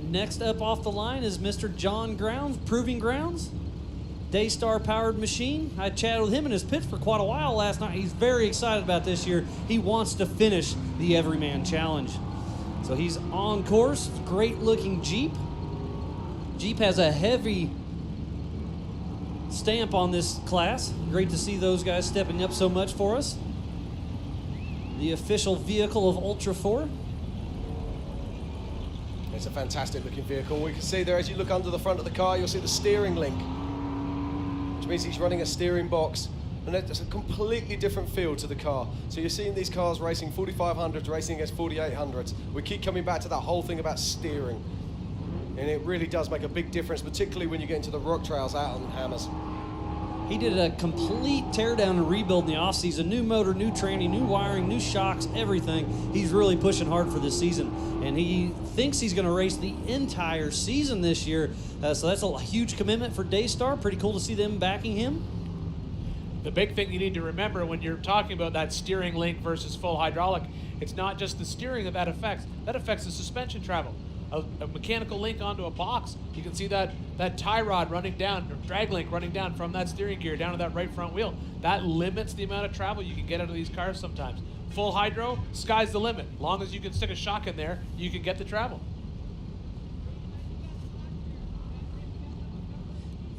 Next up off the line is Mr. John Grounds, Proving Grounds. Daystar powered machine. I chatted with him in his pit for quite a while last night. He's very excited about this year. He wants to finish the Everyman Challenge. So he's on course. Great looking Jeep. Jeep has a heavy stamp on this class. Great to see those guys stepping up so much for us. The official vehicle of Ultra 4. It's a fantastic looking vehicle. We can see there, as you look under the front of the car, you'll see the steering link, which means he's running a steering box, and it's a completely different feel to the car. So you're seeing these cars racing 4500s, racing against 4800s. We keep coming back to that whole thing about steering, and it really does make a big difference, particularly when you get into the rock trails out on hammers. He did a complete teardown and rebuild in the offseason. New motor, new tranny, new wiring, new shocks, everything. He's really pushing hard for this season. And he thinks he's going to race the entire season this year. So that's a huge commitment for Daystar. Pretty cool to see them backing him. The big thing you need to remember when you're talking about that steering link versus full hydraulic, it's not just the steering that affects the suspension travel. A mechanical link onto a box, you can see that tie rod running down, or drag link running down from that steering gear down to that right front wheel. That limits the amount of travel you can get out of these cars sometimes. Full hydro, sky's the limit. As long as you can stick a shock in there, you can get the travel.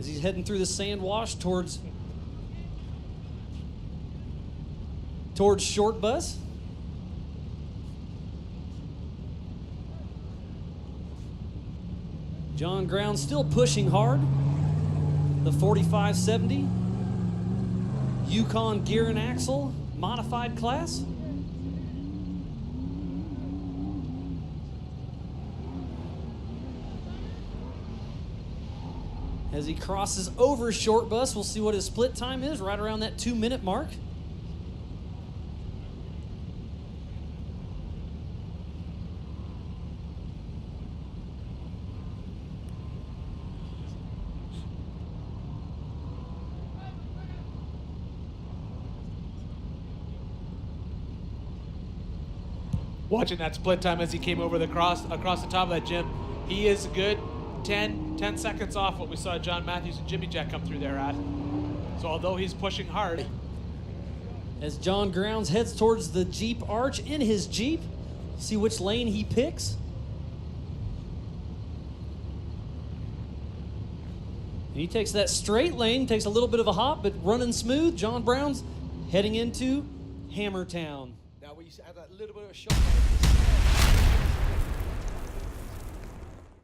As he's heading through the sand wash towards Short Bus. John Ground still pushing hard. The 4570 Yukon gear and axle modified class. As he crosses over Short Bus, we'll see what his split time is, right around that 2-minute mark. Watching that split time as he came over across the top of that, Jim, he is a good 10 seconds off what we saw John Matthews and Jimmy Jack come through there at. So although he's pushing hard. As John Grounds heads towards the Jeep arch in his Jeep, see which lane he picks. And he takes that straight lane, takes a little bit of a hop, but running smooth. John Brown's heading into Hammertown. Now we have that little bit of a shock.